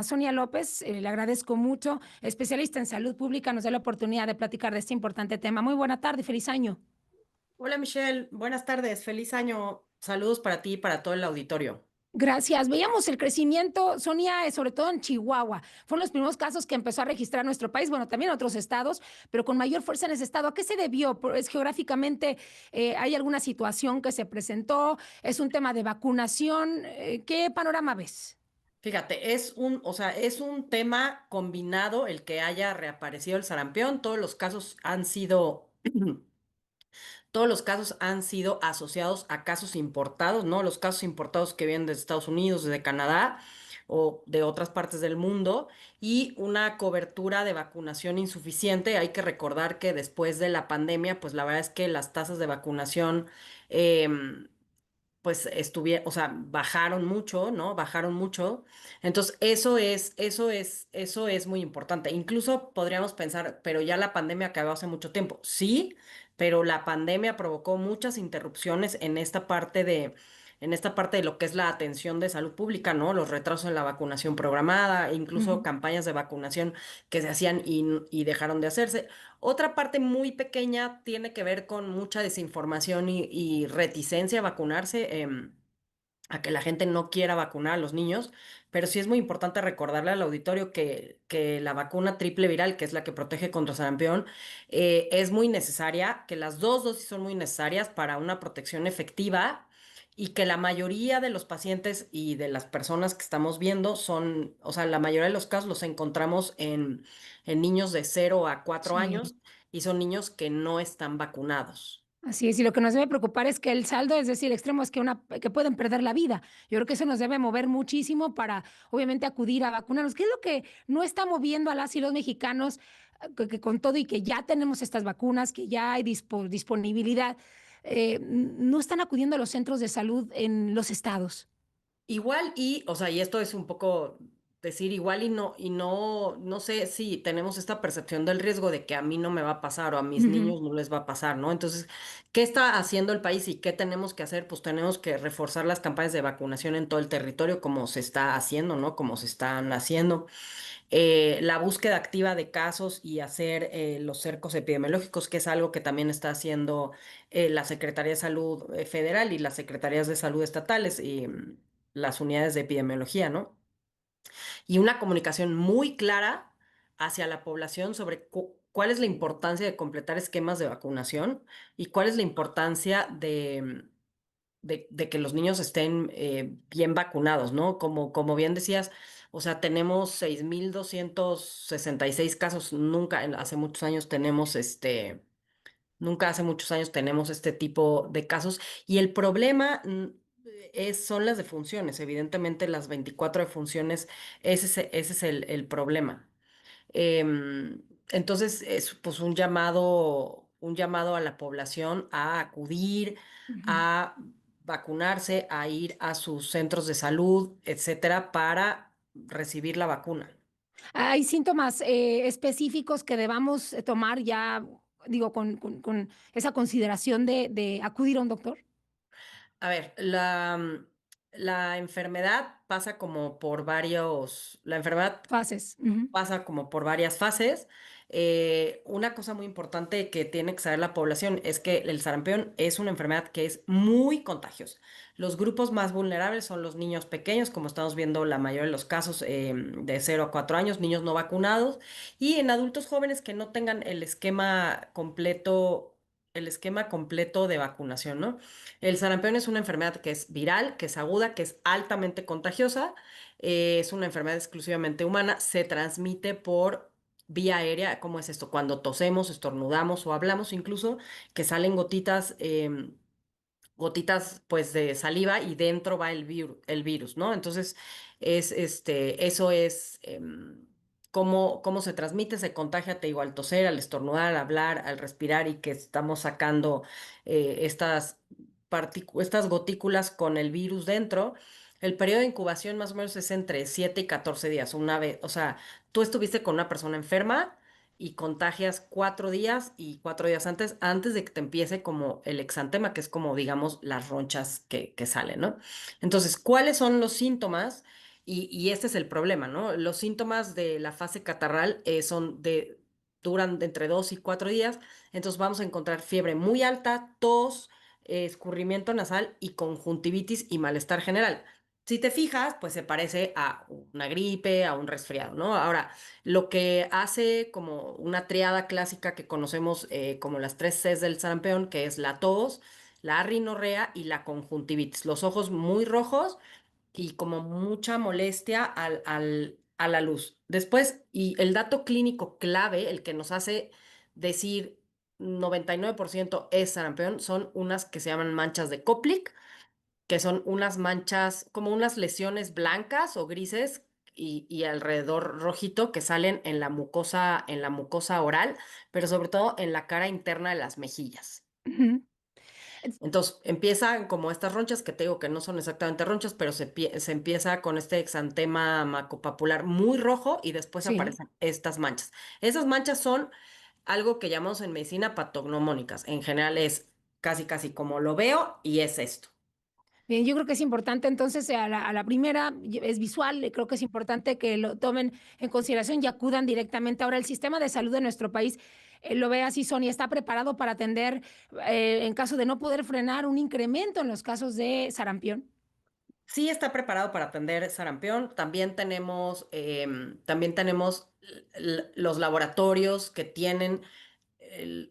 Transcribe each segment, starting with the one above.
Sonia López, le agradezco mucho, especialista en salud pública, nos da la oportunidad de platicar de este importante tema. Muy buena tarde, feliz año. Hola Michelle, buenas tardes, feliz año. Saludos para ti y para todo el auditorio. Gracias. Veíamos el crecimiento, Sonia, sobre todo en Chihuahua. Fueron los primeros casos que empezó a registrar nuestro país, bueno, también otros estados, pero con mayor fuerza en ese estado. ¿A qué se debió? ¿Es geográficamente hay alguna situación que se presentó? ¿Es un tema de vacunación? ¿Qué panorama ves? Fíjate, es un tema combinado el que haya reaparecido el sarampión. Todos los casos han sido asociados a casos importados, ¿no? Los casos importados que vienen de Estados Unidos, de Canadá o de otras partes del mundo y una cobertura de vacunación insuficiente. Hay que recordar que después de la pandemia, pues la verdad es que las tasas de vacunación em, pues estuvieron, o sea, bajaron mucho, ¿no? Bajaron mucho. Entonces, eso es muy importante. Incluso podríamos pensar, pero ya la pandemia acabó hace mucho tiempo. Sí, pero la pandemia provocó muchas interrupciones en esta parte de lo que es la atención de salud pública, ¿no? Los retrasos en la vacunación programada, incluso Ujú. campañas de vacunación que se hacían y dejaron de hacerse. Otra parte muy pequeña tiene que ver con mucha desinformación y reticencia a vacunarse, a que la gente no quiera vacunar a los niños, pero sí es muy importante recordarle al auditorio que la vacuna triple viral, que es la que protege contra sarampión, es muy necesaria, que las dos dosis son muy necesarias para una protección efectiva. Y que la mayoría de los pacientes y de las personas que estamos viendo son, o sea, la mayoría de los casos los encontramos en niños de 0 a 4 años Sí. y son niños que no están vacunados. Así es, y lo que nos debe preocupar es que el saldo, es decir, el extremo es que pueden perder la vida. Yo creo que eso nos debe mover muchísimo para, obviamente, acudir a vacunarnos. ¿Qué es lo que no está moviendo a las y los mexicanos, que con todo y que ya tenemos estas vacunas, que ya hay disponibilidad, no están acudiendo a los centros de salud en los estados? Igual y, o sea, y esto es un poco decir igual no sé si tenemos esta percepción del riesgo de que a mí no me va a pasar o a mis Ujú. niños no les va a pasar, ¿no? Entonces, ¿qué está haciendo el país y qué tenemos que hacer? Pues tenemos que reforzar las campañas de vacunación en todo el territorio como se está haciendo, ¿no? Como se están haciendo. La búsqueda activa de casos y hacer los cercos epidemiológicos, que es algo que también está haciendo la Secretaría de Salud Federal y las Secretarías de Salud estatales y las unidades de epidemiología, ¿no? Y una comunicación muy clara hacia la población sobre cuál es la importancia de completar esquemas de vacunación y cuál es la importancia de que los niños estén bien vacunados, ¿no? Como bien decías, o sea, tenemos 6.266 casos, hace muchos años tenemos nunca hace muchos años tenemos este tipo de casos y el problema son las defunciones, evidentemente las 24 defunciones, ese es el problema. Entonces es pues un llamado a la población a acudir, Ujú. a vacunarse, a ir a sus centros de salud, etcétera, para recibir la vacuna. ¿Hay síntomas específicos que debamos tomar ya, digo, con esa consideración de acudir a un doctor? A ver, la enfermedad pasa como por la enfermedad Fases. Ujú. pasa como por varias fases. Una cosa muy importante que tiene que saber la población es que el sarampión es una enfermedad que es muy contagiosa. Los grupos más vulnerables son los niños pequeños, como estamos viendo la mayoría de los casos de 0 a 4 años, niños no vacunados, y en adultos jóvenes que no tengan el esquema completo de vacunación, ¿no? El sarampión es una enfermedad que es viral, que es aguda, que es altamente contagiosa, es una enfermedad exclusivamente humana, se transmite por vía aérea. ¿Cómo es esto? Cuando tosemos, estornudamos o hablamos incluso, que salen gotitas pues de saliva y dentro va el virus, ¿no? Entonces, eso es cómo se transmite, se contagia, te digo, al toser, al estornudar, al hablar, al respirar y que estamos sacando estas gotículas con el virus dentro. El periodo de incubación más o menos es entre 7 y 14 días, una vez, o sea, tú estuviste con una persona enferma y contagias 4 días y 4 días antes de que te empiece como el exantema, que es como, digamos, las ronchas que salen, ¿no? Entonces, ¿cuáles son los síntomas? Y este es el problema, ¿no? Los síntomas de la fase catarral duran de entre 2 y 4 días, entonces vamos a encontrar fiebre muy alta, tos, escurrimiento nasal y conjuntivitis y malestar general. Si te fijas, pues se parece a una gripe, a un resfriado, ¿no? Ahora, lo que hace como una triada clásica que conocemos como las 3 Cs del sarampión, que es la tos, la rinorrea y la conjuntivitis. Los ojos muy rojos y como mucha molestia a la luz. Después, y el dato clínico clave, el que nos hace decir 99% es sarampión, son unas que se llaman manchas de Koplik, que son unas manchas, como unas lesiones blancas o grises y alrededor rojito que salen en la mucosa oral, pero sobre todo en la cara interna de las mejillas. Ujú. Entonces empiezan como estas ronchas que te digo que no son exactamente ronchas, pero se empieza con este exantema macopapular muy rojo y después Sí. aparecen estas manchas. Esas manchas son algo que llamamos en medicina patognomónicas. En general es casi casi como lo veo y es esto. Bien, yo creo que es importante entonces a la primera, es visual, creo que es importante que lo tomen en consideración y acudan directamente. Ahora, el sistema de salud de nuestro país, lo ve así, Sonia, está preparado para atender, en caso de no poder frenar un incremento en los casos de sarampión. Sí está preparado para atender sarampión. También tenemos los laboratorios que tienen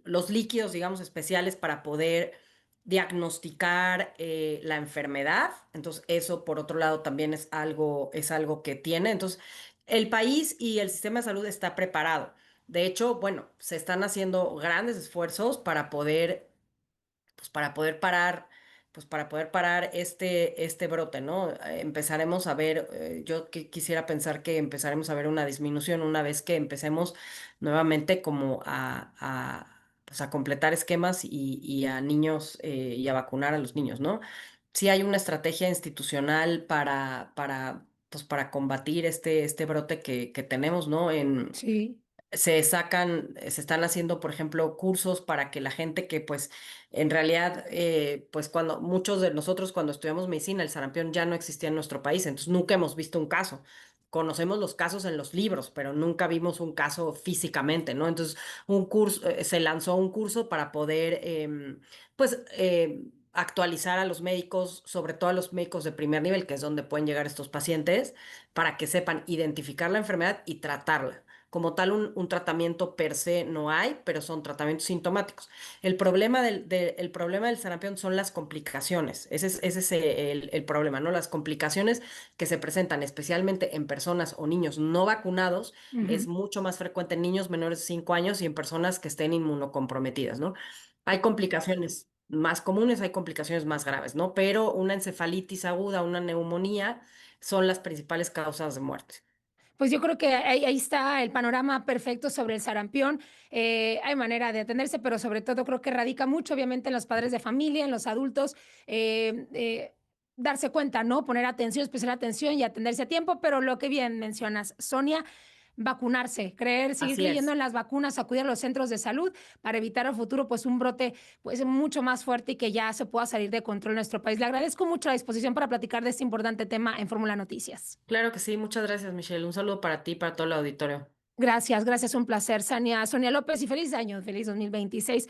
los líquidos, digamos, especiales para poder diagnosticar la enfermedad. Entonces, eso por otro lado también es algo que tiene. Entonces, el país y el sistema de salud está preparado. De hecho, bueno, se están haciendo grandes esfuerzos para poder parar, pues para poder parar este brote, ¿no? Empezaremos a ver, yo quisiera pensar que empezaremos a ver una disminución una vez que empecemos nuevamente como pues a completar esquemas y a niños y a vacunar a los niños, ¿no? Sí hay una estrategia institucional pues para combatir este brote que tenemos, ¿no? Sí. Se están haciendo, por ejemplo, cursos para que la gente que, pues, en realidad, pues, cuando muchos de nosotros cuando estudiamos medicina, el sarampión ya no existía en nuestro país, entonces nunca hemos visto un caso. Conocemos los casos en los libros, pero nunca vimos un caso físicamente, ¿no? Entonces, se lanzó un curso para poder, pues, actualizar a los médicos, sobre todo a los médicos de primer nivel, que es donde pueden llegar estos pacientes, para que sepan identificar la enfermedad y tratarla. Como tal, un tratamiento per se no hay, pero son tratamientos sintomáticos. El problema del sarampión son las complicaciones. Ese es el problema, ¿no? Las complicaciones que se presentan especialmente en personas o niños no vacunados es Ujú. mucho más frecuente en niños menores de 5 años y en personas que estén inmunocomprometidas, ¿no? Hay complicaciones más comunes, hay complicaciones más graves, ¿no? Pero una encefalitis aguda, una neumonía son las principales causas de muerte. Pues yo creo que ahí está el panorama perfecto sobre el sarampión. Hay manera de atenderse, pero sobre todo creo que radica mucho, obviamente, en los padres de familia, en los adultos, darse cuenta, ¿no? Poner atención, especial atención y atenderse a tiempo, pero lo que bien mencionas, Sonia, vacunarse, seguir Así creyendo es. en las vacunas, acudir a los centros de salud para evitar a futuro pues un brote pues mucho más fuerte y que ya se pueda salir de control en nuestro país. Le agradezco mucho la disposición para platicar de este importante tema en Fórmula Noticias. Claro que sí, muchas gracias, Michelle. Un saludo para ti y para todo el auditorio. Gracias, gracias, un placer, Sonia López, y feliz año, feliz 2026.